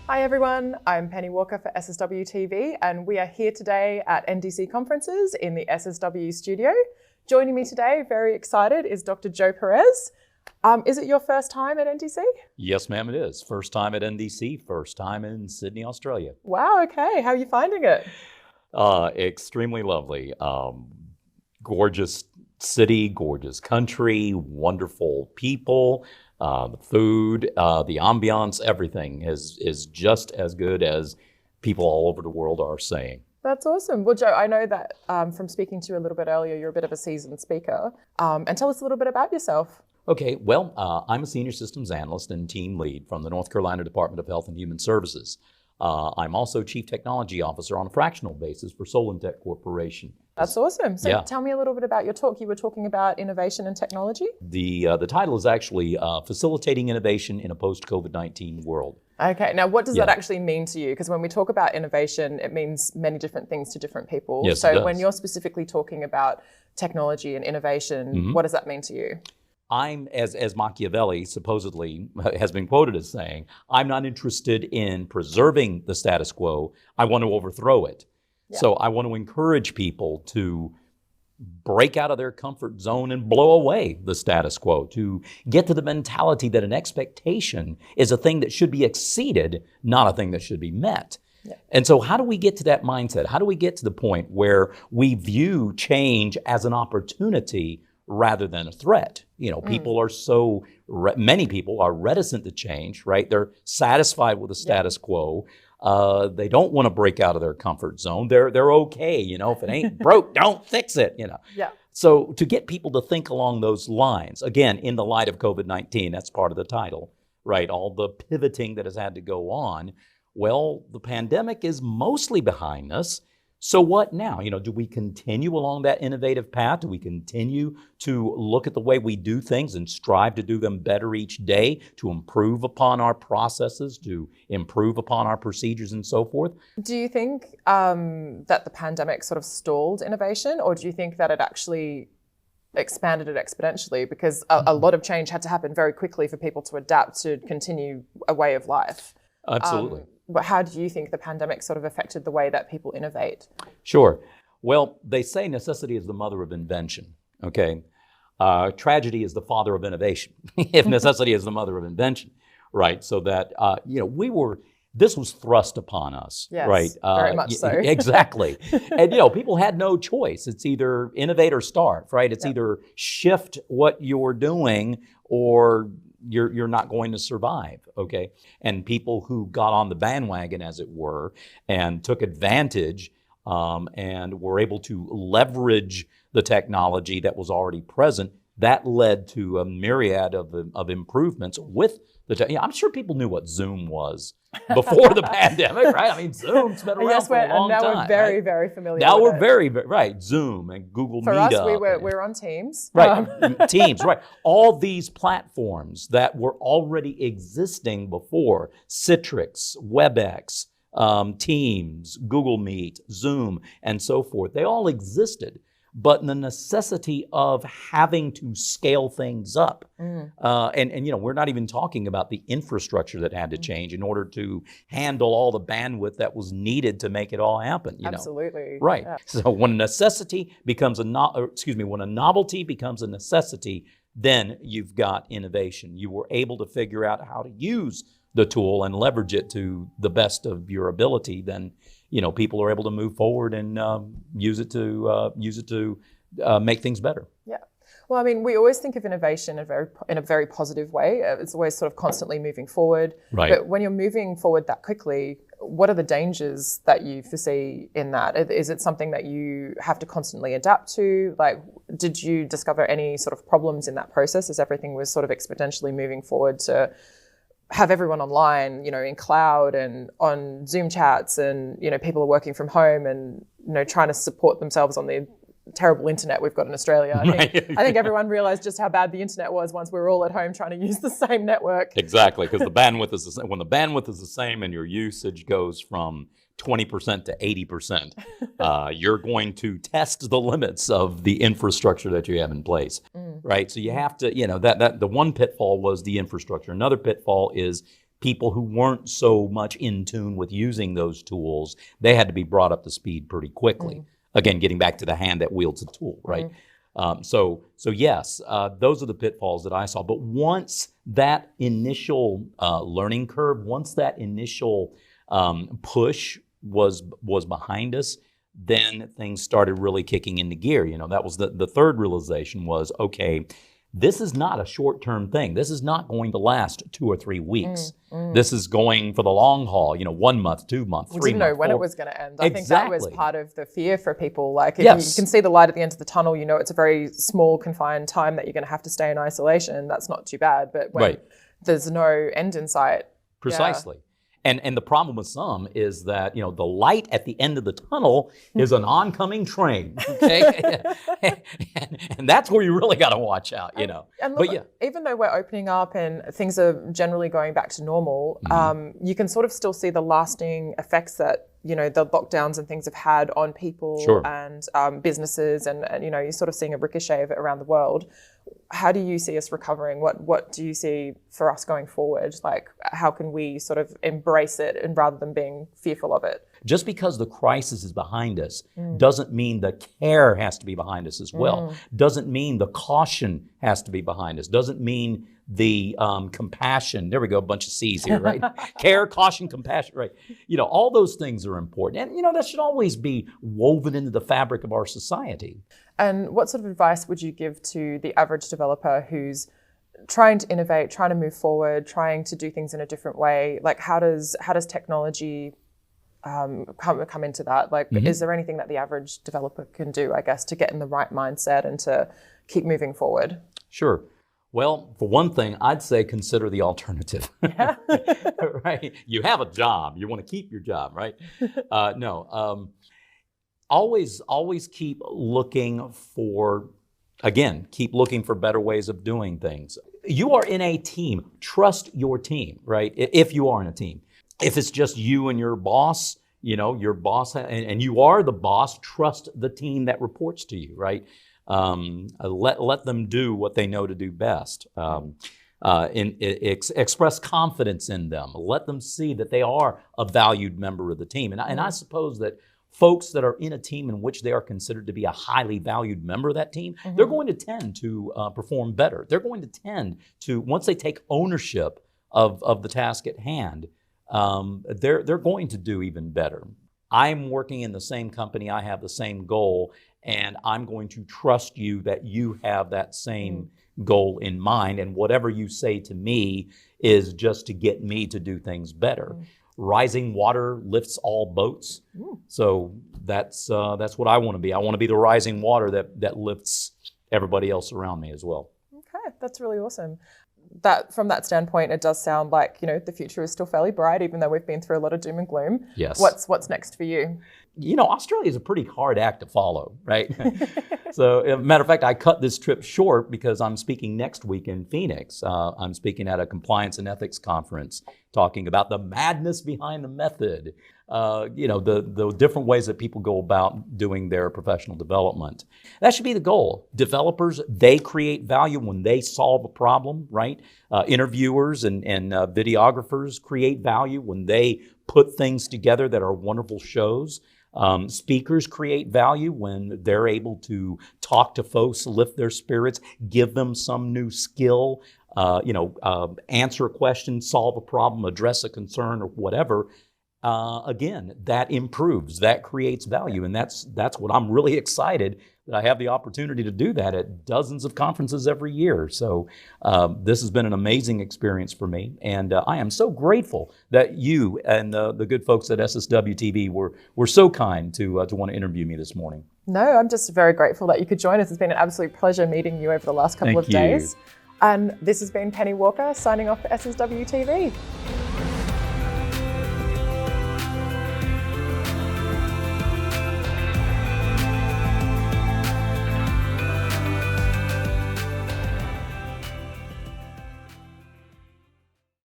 Hi everyone, I'm Penny Walker for SSW TV and we are here today at NDC conferences in the SSW studio. Joining me today, very excited, is Dr. Joe Perez. Is it your first time at NDC? Yes, ma'am, it is. First time at NDC, first time in Sydney, Australia. Wow, okay. How are you finding it? Extremely lovely. Gorgeous city, gorgeous country, wonderful people. The food, the ambiance, everything is just as good as people all over the world are saying. That's awesome. Well, Joe, I know that from speaking to you a little bit earlier, you're a bit of a seasoned speaker. And tell us a little bit about yourself. Okay, well, I'm a senior systems analyst and team lead from the North Carolina Department of Health and Human Services. I'm also chief technology officer on a fractional basis for Solentech Corporation. That's awesome. So Yeah. Tell me a little bit about your talk. You were talking about innovation and technology. The title is actually Facilitating Innovation in a Post-COVID-19 World. Okay, now what does Yeah. that actually mean to you? Because when we talk about innovation, it means many different things to different people. Yes, so it does. when you're specifically talking about technology and innovation, what does that mean to you? I'm, as Machiavelli supposedly has been quoted as saying, I'm not interested in preserving the status quo. I want to overthrow it. Yeah. So I want to encourage people to break out of their comfort zone and blow away the status quo, to get to the mentality that an expectation is a thing that should be exceeded, not a thing that should be met. Yeah. And so how do we get to that mindset? How do we get to the point where we view change as an opportunity rather than a threat? You know, people are so, many people are reticent to change, right? They're satisfied with the status quo. They don't want to break out of their comfort zone. They're okay, you know, if it ain't broke, don't fix it, you know. Yeah. So to get people to think along those lines, again, in the light of COVID-19, that's part of the title, right? All the pivoting that has had to go on. Well, the pandemic is mostly behind us. So what now? You know, do we continue along that innovative path? Do we continue to look at the way we do things and strive to do them better each day, to improve upon our processes, to improve upon our procedures and so forth? Do you think that the pandemic sort of stalled innovation, or do you think that it actually expanded it exponentially? Because a lot of change had to happen very quickly for people to adapt to continue a way of life. Absolutely. But how do you think the pandemic sort of affected the way that people innovate? Sure. Well, they say necessity is the mother of invention, okay? Tragedy is the father of innovation, if necessity is the mother of invention, right? So that, you know, this was thrust upon us, Yes, right? very much so. Exactly. And, you know, people had no choice. It's either innovate or starve, right? It's either shift what you're doing or you're not going to survive, okay? And people who got on the bandwagon, as it were, and took advantage and were able to leverage the technology that was already present, that led to a myriad of improvements with the I'm sure people knew what Zoom was before the pandemic, right? I mean, Zoom's been around for a long time. And now we're very, right? very familiar Now with we're it. very, right, Zoom and Google For Meetup. us, we're on Teams. Right, Teams, right. All these platforms that were already existing before, Citrix, WebEx, Teams, Google Meet, Zoom, and so forth, they all existed. But the necessity of having to scale things up. And you know, we're not even talking about the infrastructure that had to change in order to handle all the bandwidth that was needed to make it all happen. You Absolutely. know? Right. Yeah. So when a necessity becomes when a novelty becomes a necessity, then you've got innovation. You were able to figure out how to use the tool and leverage it to the best of your ability. Then, you know, people are able to move forward and use it to make things better. Yeah. Well, I mean, we always think of innovation in a very positive way. It's always sort of constantly moving forward. Right. But when you're moving forward that quickly, what are the dangers that you foresee in that? Is it something that you have to constantly adapt to? Like, did you discover any sort of problems in that process as everything was sort of exponentially moving forward to have everyone online, you know, in cloud and on Zoom chats, and, you know, people are working from home and, you know, trying to support themselves on the terrible internet we've got in Australia. I think everyone realized just how bad the internet was once we were all at home trying to use the same network. Exactly, because the bandwidth is when the bandwidth is the same and your usage goes from 20% to 80%, you're going to test the limits of the infrastructure that you have in place, right? So you have to, you know, that the one pitfall was the infrastructure. Another pitfall is people who weren't so much in tune with using those tools, they had to be brought up to speed pretty quickly. Again, getting back to the hand that wields the tool, right? So yes, those are the pitfalls that I saw. But once that initial learning curve, once that initial push was behind us, then things started really kicking into gear. That was the third realization was, okay, this is not a short-term thing. This is not going to last 2 or 3 weeks. This is going for the long haul, 1 month, 2 months, 3 months. We didn't know when it was going to end. I think that was part of the fear for people. Like, if Yes. you can see the light at the end of the tunnel, it's a very small, confined time that you're going to have to stay in isolation. That's not too bad. But when there's no end in sight. Precisely. And the problem with some is that, the light at the end of the tunnel is an oncoming train, okay? and that's where you really got to watch out, And look, even though we're opening up and things are generally going back to normal, you can sort of still see the lasting effects that, the lockdowns and things have had on people and businesses and, you're sort of seeing a ricochet of it around the world. How do you see us recovering? What do you see for us going forward? Like, how can we sort of embrace it and rather than being fearful of it? Just because the crisis is behind us doesn't mean the care has to be behind us as well. Doesn't mean the caution has to be behind us. Doesn't mean the compassion. There we go, a bunch of C's here, right? Care, caution, compassion, right? All those things are important. And, that should always be woven into the fabric of our society. And what sort of advice would you give to the average developer who's trying to innovate, trying to move forward, trying to do things in a different way? Like, how does technology come into that? Like, is there anything that the average developer can do, I guess, to get in the right mindset and to keep moving forward? Sure. Well, for one thing, I'd say consider the alternative. Yeah. Right? You have a job. You want to keep your job, right? Always keep looking for better ways of doing things. You are in a team. Trust your team, right? If you are in a team. If it's just you and your boss, your boss, and you are the boss, trust the team that reports to you, right? Let them do what they know to do best. Express confidence in them. Let them see that they are a valued member of the team. And I suppose that folks that are in a team in which they are considered to be a highly valued member of that team, they're going to tend to perform better. They're going to tend to, once they take ownership of the task at hand, they're going to do even better. I'm working in the same company. I have the same goal, and I'm going to trust you that you have that same goal in mind, and whatever you say to me is just to get me to do things better. Rising water lifts all boats. So that's what I want to be. I want to be the rising water that lifts everybody else around me as well. Okay, that's really awesome. That from that standpoint, it does sound like, the future is still fairly bright, even though we've been through a lot of doom and gloom. Yes. What's next for you? Australia is a pretty hard act to follow, right? So, as a matter of fact, I cut this trip short because I'm speaking next week in Phoenix. I'm speaking at a compliance and ethics conference talking about the madness behind the method, the different ways that people go about doing their professional development. That should be the goal. Developers, they create value when they solve a problem, right? Interviewers and videographers create value when they put things together that are wonderful shows. Speakers create value when they're able to talk to folks, lift their spirits, give them some new skill, answer a question, solve a problem, address a concern or whatever. Again, that improves, that creates value. And that's what I'm really excited that I have the opportunity to do that at dozens of conferences every year. So this has been an amazing experience for me. And I am so grateful that you and the good folks at SSW TV were so kind to want to interview me this morning. No, I'm just very grateful that you could join us. It's been an absolute pleasure meeting you over the last couple of days. And this has been Penny Walker signing off for SSW TV.